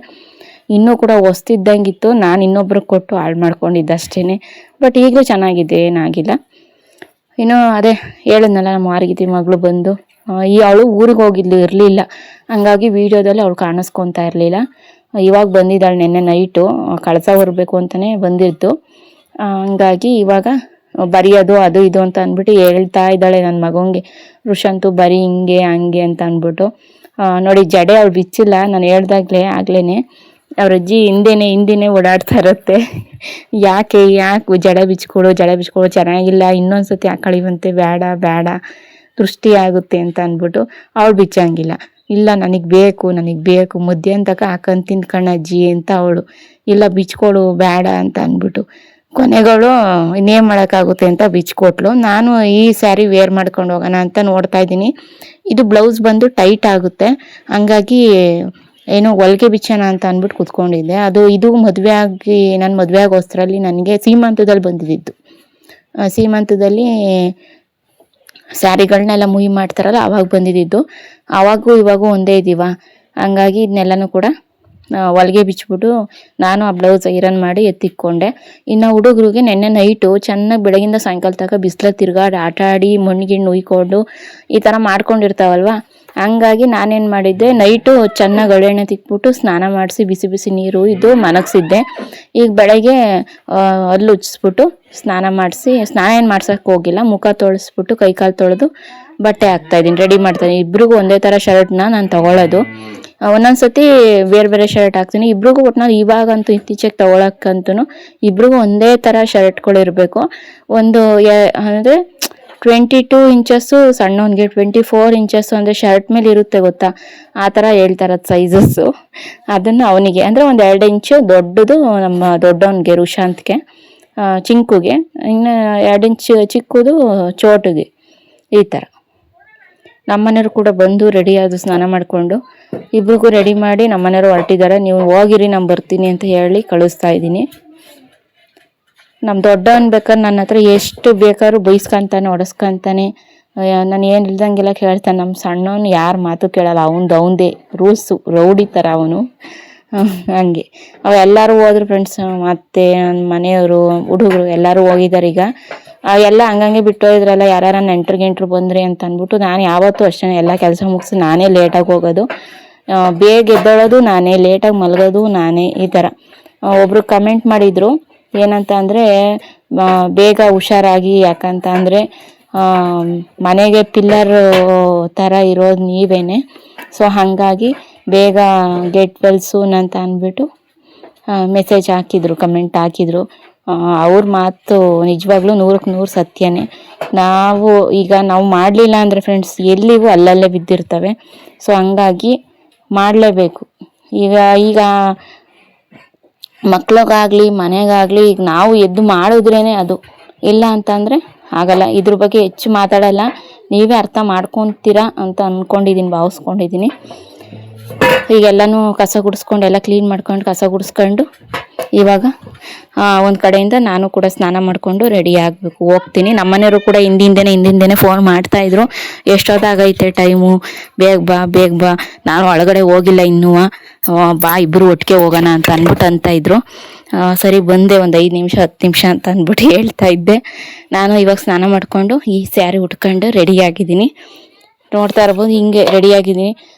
S1: ಇನ್ನೂ ಕೂಡ ಹೊಸ್ತಿದ್ದಂಗಿತ್ತು, ನಾನು ಇನ್ನೊಬ್ರಿಗೆ ಕೊಟ್ಟು ಹಾಳು ಮಾಡ್ಕೊಂಡಿದ್ದೆ ಅಷ್ಟೇ. ಬಟ್ ಈಗಲೂ ಚೆನ್ನಾಗಿದೆ, ಏನಾಗಿಲ್ಲ. ಇನ್ನು ಅದೇ ಹೇಳಿದ್ನಲ್ಲ, ನಮ್ಮ ವಾರಗಿತಿ ಮಗಳು ಬಂದು ಅವಳು ಊರಿಗೆ ಇರಲಿಲ್ಲ, ಹಂಗಾಗಿ ವೀಡಿಯೋದಲ್ಲಿ ಅವಳು ಕಾಣಿಸ್ಕೊತಾ ಇರಲಿಲ್ಲ. ಇವಾಗ ಬಂದಿದ್ದಾಳೆ, ನೆನ್ನೆ ನೈಟು ಕಳಸ ಹೊರಬೇಕು ಅಂತಲೇ ಬಂದಿತ್ತು. ಹಂಗಾಗಿ ಇವಾಗ ಬರೆಯೋದು ಅದು ಇದು ಅಂತ ಅಂದ್ಬಿಟ್ಟು ಹೇಳ್ತಾ ಇದ್ದಾಳೆ ನನ್ನ ಮಗನಿಗೆ, ಋಷಂತು ಬರೀ ಹಿಂಗೆ ಹಂಗೆ ಅಂತ ಅಂದ್ಬಿಟ್ಟು. ನೋಡಿ ಜಡೆ ಅವಳು ಬಿಚ್ಚಿಲ್ಲ, ನಾನು ಹೇಳ್ದಾಗ್ಲೇ ಅವ್ರ ಅಜ್ಜಿ ಹಿಂದೆನೇ ಓಡಾಡ್ತಾ ಇರುತ್ತೆ. ಯಾಕೆ ಜಡೆ ಬಿಚ್ಕೊಡು ಚೆನ್ನಾಗಿಲ್ಲ, ಇನ್ನೊಂದ್ಸತಿ ಹಾಕಳಿವಂತೆ, ಬೇಡ ದೃಷ್ಟಿ ಆಗುತ್ತೆ ಅಂತ ಅಂದ್ಬಿಟ್ಟು ಅವಳು ಬಿಚ್ಚಂಗಿಲ್ಲ. ಇಲ್ಲ ನನಗೆ ಬೇಕು ಮುದ್ದೆ ಅಂತಕ ಹಾಕೊಂಡು ತಿಂದ್ಕಣ್ಣ ಅಜ್ಜಿ ಅಂತ ಅವಳು. ಇಲ್ಲ ಬಿಚ್ಕೊಡು ಬೇಡ ಅಂತ ಅಂದ್ಬಿಟ್ಟು ಕೊನೆಗಳು ಇನ್ನೇನು ಮಾಡೋಕ್ಕಾಗುತ್ತೆ ಅಂತ ಬಿಚ್ಕೊಟ್ಲು. ನಾನು ಈ ಸ್ಯಾರಿ ವೇರ್ ಮಾಡ್ಕೊಂಡು ಹೋಗೋಣ ಅಂತ ನೋಡ್ತಾ ಇದ್ದೀನಿ. ಇದು ಬ್ಲೌಸ್ ಬಂದು ಟೈಟ್ ಆಗುತ್ತೆ, ಹಂಗಾಗಿ ಏನೋ ಹೊಲಿಗೆ ಬಿಚ್ಚೋಣ ಅಂತ ಅಂದ್ಬಿಟ್ಟು ಕುತ್ಕೊಂಡಿದ್ದೆ. ಇದು ನನ್ನ ಮದುವೆ ಆಗೋಷ್ಟರಲ್ಲಿ ನನಗೆ ಸೀಮಂತದಲ್ಲಿ ಬಂದಿದ್ದು. ಸೀಮಂತದಲ್ಲಿ ಸ್ಯಾರಿಗಳನ್ನೆಲ್ಲ ಮುಯಿ ಮಾಡ್ತಾರಲ್ಲ, ಆವಾಗ ಬಂದಿದ್ದು. ಇವಾಗೂ ಒಂದೇ ಇದ್ದೀವ, ಹಂಗಾಗಿ ಇದನ್ನೆಲ್ಲನೂ ಕೂಡ ಹೊಲಿಗೆ ಬಿಚ್ಚಿಬಿಟ್ಟು ನಾನು ಆ ಬ್ಲೌಸ್ ಐರನ್ ಮಾಡಿ ಎತ್ತಿಕ್ಕೊಂಡೆ. ಇನ್ನು ಹುಡುಗರಿಗೆ ನೆನ್ನೆ ನೈಟು ಚೆನ್ನಾಗಿ ಬೆಳಗಿಂದ ಸಾಯಂಕಾಲ ತನಕ ಬಿಸಿಲಲ್ಲಿ ತಿರ್ಗಾಡಿ ಆಟ ಆಡಿ ಮಣ್ಣಿಗಿಣ್ಣು ಉಯ್ಕೊಂಡು ಈ ಥರ ಮಾಡ್ಕೊಂಡಿರ್ತಾವಲ್ವ, ಹಂಗಾಗಿ ನಾನೇನು ಮಾಡಿದ್ದೆ, ನೈಟು ಚೆನ್ನಾಗಿ ಎಣ್ಣೆ ತಿಕ್ಬಿಟ್ಟು ಸ್ನಾನ ಮಾಡಿಸಿ ಬಿಸಿ ನೀರು ಇದು ಮನಗಿಸಿದ್ದೆ. ಈಗ ಬೆಳಗ್ಗೆ ಹಲ್ಲು ಉಜ್ಜಿಸ್ಬಿಟ್ಟು ಸ್ನಾನ ಏನು ಮಾಡ್ಸೋಕ್ಕೆ ಹೋಗಿಲ್ಲ, ಮುಖ ತೊಳೆಸ್ಬಿಟ್ಟು ಕೈಕಾಲು ತೊಳೆದು ಬಟ್ಟೆ ಹಾಕ್ತಾಯಿದ್ದೀನಿ, ರೆಡಿ ಮಾಡ್ತಾಯಿದ್ದೀನಿ. ಇಬ್ರಿಗೂ ಒಂದೇ ಥರ ಶರ್ಟ್ನ ನಾನು ತೊಗೊಳ್ಳೋದು. ಒಂದೊಂದ್ಸತಿ ಬೇರೆ ಶರ್ಟ್ ಹಾಕ್ತೀನಿ. ಇಬ್ರಿಗೂ ಒಟ್ನಲ್ಲಿ ಇವಾಗಂತೂ ಇತ್ತೀಚೆಗೆ ತೊಗೊಳಕ್ಕಂತೂ ಇಬ್ರಿಗೂ ಒಂದೇ ಥರ ಶರ್ಟ್ಗಳಿರಬೇಕು. ಒಂದು ಅಂದರೆ 22 ಇಂಚಸ್ಸು ಸಣ್ಣವನಿಗೆ, 24 ಇಂಚಸ್ಸು ಅಂದರೆ ಶರ್ಟ್ ಮೇಲೆ ಇರುತ್ತೆ ಗೊತ್ತಾ, ಆ ಥರ ಹೇಳ್ತಾರದು ಸೈಜಸ್ಸು. ಅದನ್ನು ಅವನಿಗೆ ಅಂದರೆ ಒಂದು 2 ಇಂಚು ದೊಡ್ಡದು ನಮ್ಮ ದೊಡ್ಡವನಿಗೆ ರುಷಾಂತ್ಗೆ, ಚಿಂಕುಗೆ, ಇನ್ನು 2 ಇಂಚು ಚಿಕ್ಕದು ಚೋಟುಗೆ. ಈ ಥರ ನಮ್ಮನೆಯವರು ಕೂಡ ಬಂದು ರೆಡಿಯಾಗಿ ಸ್ನಾನ ಮಾಡಿಕೊಂಡು ಇಬ್ರಿಗೂ ರೆಡಿ ಮಾಡಿ ನಮ್ಮನೆಯವರು ಹೊರಟಿದ್ದಾರೆ. ನೀವು ಹೋಗಿರಿ, ನಾನು ಬರ್ತೀನಿ ಅಂತ ಹೇಳಿ ಕಳಿಸ್ತಾ ಇದ್ದೀನಿ. ನಮ್ಮ ದೊಡ್ಡವನ್ ಬೇಕಾದ್ರೆ ನನ್ನ ಹತ್ರ ಎಷ್ಟು ಬೇಕಾದ್ರೂ ಬೈಸ್ಕೊಂತಾನೆ, ಹೊಡೆಸ್ಕೊಂತಾನೆ, ನಾನು ಏನು ಇಲ್ದಂಗೆಲ್ಲ ಕೇಳ್ತಾನೆ. ನಮ್ಮ ಸಣ್ಣವನು ಯಾರ ಮಾತು ಕೇಳಲ್ಲ, ಅವನದೇ ರೂಲ್ಸು, ರೌಡಿ ಥರ ಅವನು. ಹಂಗೆ ಎಲ್ಲರೂ ಹೋದ್ರು ಫ್ರೆಂಡ್ಸ್, ಮತ್ತೆ ನನ್ನ ಮನೆಯವರು ಹುಡುಗರು ಎಲ್ಲರೂ ಹೋಗಿದ್ದಾರೆ. ಈಗ ಎಲ್ಲ ಹಂಗಂಗೆ ಬಿಟ್ಟು ಹೋಗಿದ್ರಲ್ಲ, ಯಾರು ನೆಂಟ್ರು ಬಂದ್ರಿ ಅಂತ ಅಂದ್ಬಿಟ್ಟು ನಾನು ಯಾವತ್ತೂ ಅಷ್ಟೇ ಎಲ್ಲ ಕೆಲಸ ಮುಗಿಸಿ ನಾನೇ ಲೇಟಾಗಿ ಹೋಗೋದು, ಬೇಗ ಎದ್ದೇಳೋದು ನಾನೇ, ಲೇಟಾಗಿ ಮಲಗೋದು ನಾನೇ. ಈ ಥರ ಒಬ್ಬರು ಕಮೆಂಟ್ ಮಾಡಿದರು, ಏನಂತ ಅಂದರೆ ಬೇಗ ಹುಷಾರಾಗಿ, ಯಾಕಂತ ಅಂದರೆ ಮನೆಗೆ ಪಿಲ್ಲರ್ ಥರ ಇರೋದು ನೀವೇನೆ, ಸೊ ಹಾಗಾಗಿ ಬೇಗ ಗೆಟ್ ವೆಲ್ ಸೂನ್ ಅಂತ ಅಂದ್ಬಿಟ್ಟು ಮೆಸೇಜ್ ಹಾಕಿದರು, ಕಮೆಂಟ್ ಹಾಕಿದರು. ಅವ್ರ ಮಾತು ನಿಜವಾಗ್ಲೂ 100ಕ್ಕೆ 100 ಸತ್ಯನೇ. ನಾವು ಮಾಡಲಿಲ್ಲ ಅಂದರೆ ಫ್ರೆಂಡ್ಸ್ ಎಲ್ಲಿಗೂ ಅಲ್ಲಲ್ಲೇ ಬಿದ್ದಿರ್ತವೆ. ಸೊ ಹಂಗಾಗಿ ಮಾಡಲೇಬೇಕು. ಈಗ ಮಕ್ಳಿಗಾಗಲಿ ಮನೆಗಾಗಲಿ ಈಗ ನಾವು ಎದ್ದು ಮಾಡಿದ್ರೇ ಅದು, ಇಲ್ಲ ಅಂತಂದರೆ ಆಗಲ್ಲ. ಇದ್ರ ಬಗ್ಗೆ ಹೆಚ್ಚು ಮಾತಾಡಲ್ಲ, ನೀವೇ ಅರ್ಥ ಮಾಡ್ಕೊತೀರಾ ಅಂತ ಭಾವಿಸ್ಕೊಂಡಿದ್ದೀನಿ. ಈಗೆಲ್ಲನೂ ಕಸ ಗುಡಿಸ್ಕೊಂಡು ಎಲ್ಲ ಕ್ಲೀನ್ ಮಾಡ್ಕೊಂಡು ಕಸ ಗುಡಿಸ್ಕೊಂಡು ಇವಾಗ ಒಂದು ಕಡೆಯಿಂದ ನಾನು ಕೂಡ ಸ್ನಾನ ಮಾಡಿಕೊಂಡು ರೆಡಿ ಆಗಬೇಕು, ಹೋಗ್ತೀನಿ. ನಮ್ಮನೆಯವರು ಕೂಡ ಹಿಂದಿಂದೇನೆ ಫೋನ್ ಮಾಡ್ತಾಯಿದ್ರು, ಎಷ್ಟೊತ್ತಾಗೈತೆ ಟೈಮು, ಬೇಗ ಬಾ, ನಾನು ಒಳಗಡೆ ಹೋಗಿಲ್ಲ ಇನ್ನೂ, ಬಾ ಇಬ್ಬರು ಒಟ್ಟಿಗೆ ಹೋಗೋಣ ಅಂತ ಅಂತ ಇದ್ರು. ಸರಿ ಬಂದೆ, ಒಂದು 5 ನಿಮಿಷ 10 ನಿಮಿಷ ಅಂತ ಅಂದ್ಬಿಟ್ಟು ಹೇಳ್ತಾ ಇದ್ದೆ. ನಾನು ಇವಾಗ ಸ್ನಾನ ಮಾಡಿಕೊಂಡು ಈ ಸ್ಯಾರಿ ಉಟ್ಕೊಂಡು ರೆಡಿಯಾಗಿದ್ದೀನಿ. ನೋಡ್ತಾ ಇರ್ಬೋದು, ಹಿಂಗೆ ರೆಡಿಯಾಗಿದ್ದೀನಿ.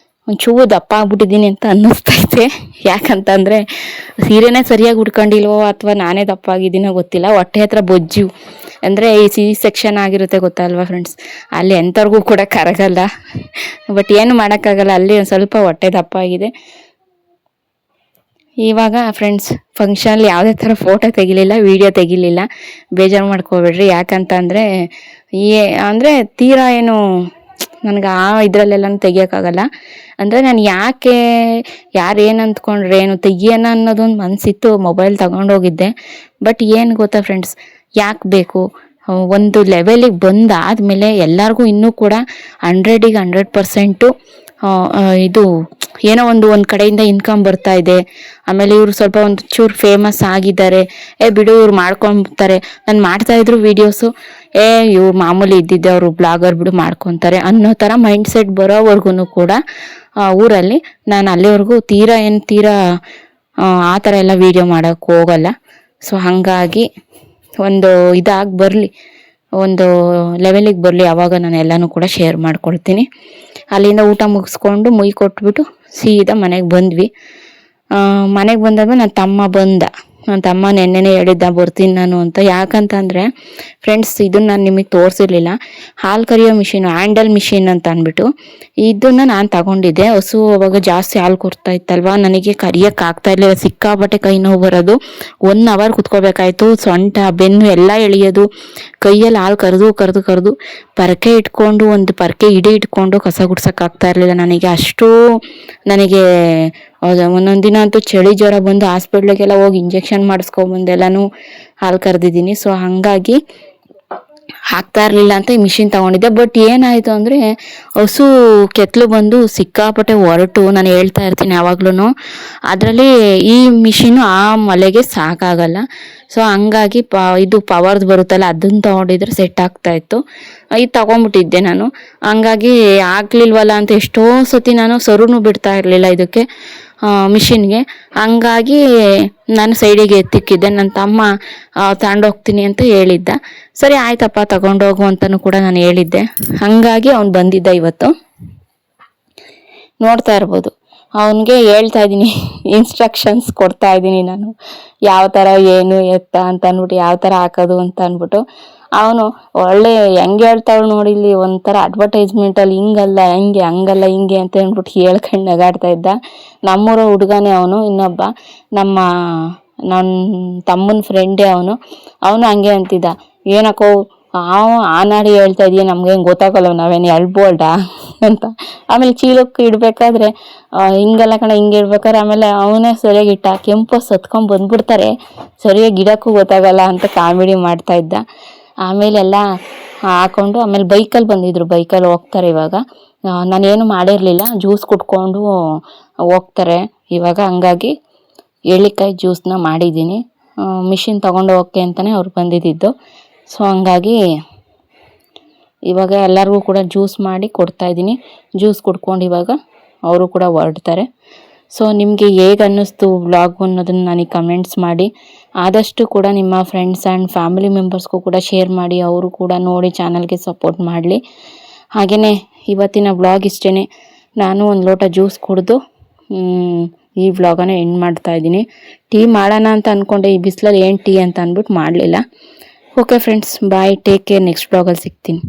S1: ಒಂಚೂರು ದಪ್ಪ ಆಗ್ಬಿಟ್ಟಿದ್ದೀನಿ ಅಂತ ಅನ್ನಿಸ್ತೈತೆ. ಯಾಕಂತಂದರೆ ಸೀರೆನೇ ಸರಿಯಾಗಿ ಉಟ್ಕೊಂಡಿಲ್ವೋ ಅಥವಾ ನಾನೇ ದಪ್ಪ ಆಗಿದ್ದೀನೋ ಗೊತ್ತಿಲ್ಲ. ಹೊಟ್ಟೆ ಹತ್ರ ಬೊಜ್ಜು ಅಂದರೆ ಈ ಸೆಕ್ಷನ್ ಆಗಿರುತ್ತೆ ಗೊತ್ತಲ್ವಾ ಫ್ರೆಂಡ್ಸ್, ಅಲ್ಲಿ ಎಂಥವ್ರಿಗೂ ಕೂಡ ಕರಗಲ್ಲ. ಬಟ್ ಏನು ಮಾಡೋಕ್ಕಾಗಲ್ಲ, ಅಲ್ಲಿ ಒಂದು ಸ್ವಲ್ಪ ಹೊಟ್ಟೆ ದಪ್ಪ ಆಗಿದೆ. ಇವಾಗ ಫ್ರೆಂಡ್ಸ್ ಫಂಕ್ಷನಲ್ಲಿ ಯಾವುದೇ ಥರ ಫೋಟೋ ತೆಗಿಲಿಲ್ಲ, ವಿಡಿಯೋ ತೆಗಿಲಿಲ್ಲ, ಬೇಜಾರು ಮಾಡ್ಕೋಬೇಡ್ರಿ. ಯಾಕಂತಂದರೆ ಅಂದರೆ ತೀರಾ ಏನು ನನಗೆ ಇದರಲ್ಲೆಲ್ಲನೂ ತೆಗಿಯೋಕ್ಕಾಗಲ್ಲ. ಅಂದರೆ ನಾನು ಯಾಕೆ ಯಾರೇನು ಅಂದ್ಕೊಂಡ್ರೆ ಏನು ತೆಗಿಯೋಣ ಅನ್ನೋದೊಂದು ಮನಸ್ಸಿತ್ತು, ಮೊಬೈಲ್ ತಗೊಂಡೋಗಿದ್ದೆ. ಬಟ್ ಏನು ಗೊತ್ತಾ ಫ್ರೆಂಡ್ಸ್, ಯಾಕೆ ಬೇಕು, ಒಂದು ಲೆವೆಲಿಗೆ ಬಂದಾದಮೇಲೆ ಎಲ್ಲರಿಗೂ ಇನ್ನೂ ಕೂಡ 100ಗೆ 100% ಇದು ಏನೋ ಒಂದು ಕಡೆಯಿಂದ ಇನ್ಕಮ್ ಬರ್ತಾ ಇದೆ. ಆಮೇಲೆ ಇವರು ಸ್ವಲ್ಪ ಒಂದು ಚೂರು ಫೇಮಸ್ ಆಗಿದ್ದಾರೆ, ಬಿಡು ಇವ್ರು ಮಾಡ್ಕೊತಾರೆ, ನಾನು ಮಾಡ್ತಾಯಿದ್ರು ವೀಡಿಯೋಸು, ಇವ್ರು ಮಾಮೂಲಿ ಇದ್ದಿದ್ದೆ ಅವರು ಬ್ಲಾಗರ್ ಬಿಡು ಮಾಡ್ಕೊತಾರೆ ಅನ್ನೋ ಥರ ಮೈಂಡ್ಸೆಟ್ ಬರೋವರೆಗೂ ಕೂಡ ಊರಲ್ಲಿ ನಾನು ಅಲ್ಲಿವರೆಗೂ ತೀರಾ ಆ ಥರ ಎಲ್ಲ ವೀಡಿಯೋ ಮಾಡೋಕ್ಕೆ ಹೋಗಲ್ಲ. ಸೊ ಹಾಗಾಗಿ ಒಂದು ಇದಾಗಿ ಬರಲಿ, ಒಂದು ಲೆವೆಲಿಗೆ ಬರಲಿ, ಆವಾಗ ನಾನು ಎಲ್ಲನೂ ಕೂಡ ಶೇರ್ ಮಾಡ್ಕೊಳ್ತೀನಿ. ಅಲ್ಲಿಂದ ಊಟ ಮುಗಿಸ್ಕೊಂಡು ಮುಯಿ ಕೊಟ್ಬಿಟ್ಟು ಸೀದಾ ಮನೆಗೆ ಬಂದ್ವಿ. ಮನೆಗೆ ಬಂದಾದ್ಮೇಲೆ ನನ್ನ ತಮ್ಮ ನೆನ್ನೆನೇ ಹೇಳಿದ್ದ ಬರ್ತೀನಿ ನಾನು ಅಂತ. ಯಾಕಂತಂದರೆ ಫ್ರೆಂಡ್ಸ್, ಇದನ್ನು ನಾನು ನಿಮಗೆ ತೋರಿಸಿರ್ಲಿಲ್ಲ. ಹಾಲು ಕರಿಯೋ ಮಿಷಿನ್, ಹ್ಯಾಂಡಲ್ ಮಿಷಿನ್ ಅಂತ ಅಂದ್ಬಿಟ್ಟು ಇದನ್ನು ನಾನು ತಗೊಂಡಿದ್ದೆ. ಹಸು ಅವಾಗ ಜಾಸ್ತಿ ಹಾಲು ಕೊಡ್ತಾ ಇತ್ತಲ್ವ, ನನಗೆ ಕರಿಯೋಕ್ಕಾಗ್ತಾ ಇರಲಿಲ್ಲ, ಸಿಕ್ಕಾಬಟ್ಟೆ ಕೈ ನೋವು ಬರೋದು. 1 ಅವರ್ ಕುತ್ಕೋಬೇಕಾಯ್ತು, ಸೊಂಟ ಬೆನ್ನು ಎಲ್ಲ ಎಳೆಯೋದು, ಕೈಯಲ್ಲಿ ಹಾಲು ಕರೆದು ಪರಕೆ ಇಟ್ಕೊಂಡು ಒಂದು ಪರಕೆ ಇಟ್ಕೊಂಡು ಕಸ ಗುಡ್ಸೋಕ್ಕಾಗ್ತಾ ಇರಲಿಲ್ಲ ನನಗೆ. ಅಷ್ಟು ನನಗೆ ಒಂದೊಂದು ದಿನ ಅಂತೂ ಚಳಿ ಜ್ವರ ಬಂದು ಹಾಸ್ಪಿಟ್ಲಿಗೆಲ್ಲ ಹೋಗಿ ಇಂಜೆಕ್ಷನ್ ಮಾಡಿಸ್ಕೊಬಂದೆಲ್ಲನೂ ಹಾಲು ಕರೆದಿದ್ದೀನಿ. ಸೊ ಹಾಗಾಗಿ ಆಗ್ತಾ ಇರಲಿಲ್ಲ ಅಂತ ಈ ಮಿಷಿನ್ ತೊಗೊಂಡಿದ್ದೆ. ಬಟ್ ಏನಾಯಿತು ಅಂದರೆ ಹಸು ಕೆತ್ತಲು ಬಂದು ಸಿಕ್ಕಾಪಟ್ಟೆ ಹೊರಟು, ನಾನು ಹೇಳ್ತಾ ಇರ್ತೀನಿ ಯಾವಾಗ್ಲೂ, ಅದರಲ್ಲಿ ಈ ಮಿಷಿನು ಆ ಮಳೆಗೆ ಸಾಕಾಗಲ್ಲ. ಸೊ ಹಂಗಾಗಿ ಇದು ಪವರ್ದು ಬರುತ್ತಲ್ಲ, ಅದನ್ನು ತೊಗೊಂಡಿದ್ರೆ ಸೆಟ್ ಆಗ್ತಾಯಿತ್ತು. ಇದು ತೊಗೊಂಬಿಟ್ಟಿದ್ದೆ ನಾನು. ಹಂಗಾಗಿ ಆಗ್ಲಿಲ್ವಲ್ಲ ಅಂತ ಎಷ್ಟೋ ಸತಿ ನಾನು ಸರುನು ಬಿಡ್ತಾ ಇರಲಿಲ್ಲ ಇದಕ್ಕೆ, ಮಿಷಿನ್ಗೆ. ಹಂಗಾಗಿ ನಾನು ಸೈಡಿಗೆ ಎತ್ತಿಕ್ಕಿದ್ದೆ. ನನ್ನ ತಮ್ಮ ತಗೊಂಡೋಗ್ತೀನಿ ಅಂತ ಹೇಳಿದ್ದ. ಸರಿ ಆಯ್ತಪ್ಪ ತಗೊಂಡೋಗು ಅಂತಲೂ ಕೂಡ ನಾನು ಹೇಳಿದ್ದೆ. ಹಾಗಾಗಿ ಅವ್ನು ಬಂದಿದ್ದ ಇವತ್ತು. ನೋಡ್ತಾ ಇರ್ಬೋದು, ಅವನಿಗೆ ಹೇಳ್ತಾ ಇದ್ದೀನಿ, ಇನ್ಸ್ಟ್ರಕ್ಷನ್ಸ್ ಕೊಡ್ತಾ ಇದ್ದೀನಿ ನಾನು, ಯಾವ ಥರ ಏನು ಎತ್ತ ಅಂತ ಅಂದ್ಬಿಟ್ಟು, ಯಾವ ಥರ ಹಾಕೋದು ಅಂತ ಅಂದ್ಬಿಟ್ಟು. ಅವನು ಒಳ್ಳೆ ಹೆಂಗೆ ಹೇಳ್ತಾಳು ನೋಡಿ, ಇಲ್ಲಿ ಒಂಥರ ಅಡ್ವರ್ಟೈಸ್ಮೆಂಟಲ್ಲಿ ಹಿಂಗಲ್ಲ ಹೆಂಗೆ, ಹಂಗಲ್ಲ ಹಿಂಗೆ ಅಂತ ಅಂದ್ಬಿಟ್ಟು ಹೇಳ್ಕೊಂಡು ನಗಾಡ್ತಾ ಇದ್ದ. ನಮ್ಮೂರ ಹುಡುಗನೇ ಅವನು, ಇನ್ನೊಬ್ಬ ನನ್ನ ತಮ್ಮನ ಫ್ರೆಂಡೇ ಅವನು ಹಂಗೆ ಅಂತಿದ್ದ, ಏನಕ್ಕೋ ಆ ನಾಡಿ ಹೇಳ್ತಾ ಇದೀಯ, ನಮ್ಗೆ ಹೆಂಗೆ ಗೊತ್ತಾಗಲ್ಲ, ನಾವೇನು ಎಳ್ಬೋಲ್ಡಾ ಅಂತ. ಆಮೇಲೆ ಚೀಲಕ್ಕೆ ಇಡಬೇಕಾದ್ರೆ ಹಿಂಗೆಲ್ಲ ಹಿಂಗೆ ಇಡ್ಬೇಕಾದ್ರೆ ಆಮೇಲೆ ಅವನೇ ಸರಿಯಾಗಿ ಇಟ್ಟ, ಕೆಂಪು ಸತ್ಕೊಂಡು ಬಂದ್ಬಿಡ್ತಾರೆ, ಸರಿಯಾಗಿ ಗಿಡಕ್ಕೂ ಗೊತ್ತಾಗಲ್ಲ ಅಂತ ಕಾಮಿಡಿ ಮಾಡ್ತಾ ಇದ್ದ. ಆಮೇಲೆ ಎಲ್ಲ ಹಾಕೊಂಡು ಆಮೇಲೆ ಬೈಕಲ್ಲಿ ಬಂದಿದ್ರು, ಬೈಕಲ್ಲಿ ಹೋಗ್ತಾರೆ ಇವಾಗ. ನಾನೇನು ಮಾಡಿರಲಿಲ್ಲ, ಜ್ಯೂಸ್ ಕುಟ್ಕೊಂಡು ಹೋಗ್ತಾರೆ ಇವಾಗ. ಹಂಗಾಗಿ ಎಳ್ಳಿಕಾಯಿ ಜ್ಯೂಸನ್ನ ಮಾಡಿದ್ದೀನಿ. ಮಿಷಿನ್ ತೊಗೊಂಡು ಹೋಗೋಕ್ಕೆ ಅಂತಲೇ ಅವ್ರು ಬಂದಿದ್ದು. ಸೊ ಹಂಗಾಗಿ ಇವಾಗ ಎಲ್ಲರಿಗೂ ಕೂಡ ಜ್ಯೂಸ್ ಮಾಡಿ ಕೊಡ್ತಾಯಿದ್ದೀನಿ. ಜ್ಯೂಸ್ ಕುಡ್ಕೊಂಡು ಇವಾಗ ಅವರು ಕೂಡ ಹೊರಡ್ತಾರೆ. ಸೊ ನಿಮಗೆ ಹೇಗೆ ಅನ್ನಿಸ್ತು ವ್ಲಾಗು ಅನ್ನೋದನ್ನು ನನಗೆ ಕಮೆಂಟ್ಸ್ ಮಾಡಿ. ಆದಷ್ಟು ಕೂಡ ನಿಮ್ಮ ಫ್ರೆಂಡ್ಸ್ ಆ್ಯಂಡ್ ಫ್ಯಾಮಿಲಿ ಮೆಂಬರ್ಸ್ಗೂ ಕೂಡ ಶೇರ್ ಮಾಡಿ, ಅವರು ಕೂಡ ನೋಡಿ ಚಾನಲ್ಗೆ ಸಪೋರ್ಟ್ ಮಾಡಲಿ. ಹಾಗೆಯೇ ಇವತ್ತಿನ ವ್ಲಾಗ್ ಇಷ್ಟೇ. ನಾನು ಒಂದು ಲೋಟ ಜ್ಯೂಸ್ ಕುಡಿದು ಈ ವ್ಲಾಗನ್ನು ಎಂಡ್ ಮಾಡ್ತಾಯಿದ್ದೀನಿ. ಟೀ ಮಾಡೋಣ ಅಂತ ಅಂದ್ಕೊಂಡೆ, ಈ ಬಿಸಿಲಲ್ಲಿ ಏನು ಟೀ ಅಂತ ಅಂದ್ಬಿಟ್ಟು ಮಾಡಲಿಲ್ಲ. ಓಕೆ ಫ್ರೆಂಡ್ಸ್, ಬಾಯ್, ಟೇಕ್ ಕೇರ್. ನೆಕ್ಸ್ಟ್ ವ್ಲಾಗಲ್ಲಿ ಸಿಗ್ತೀನಿ.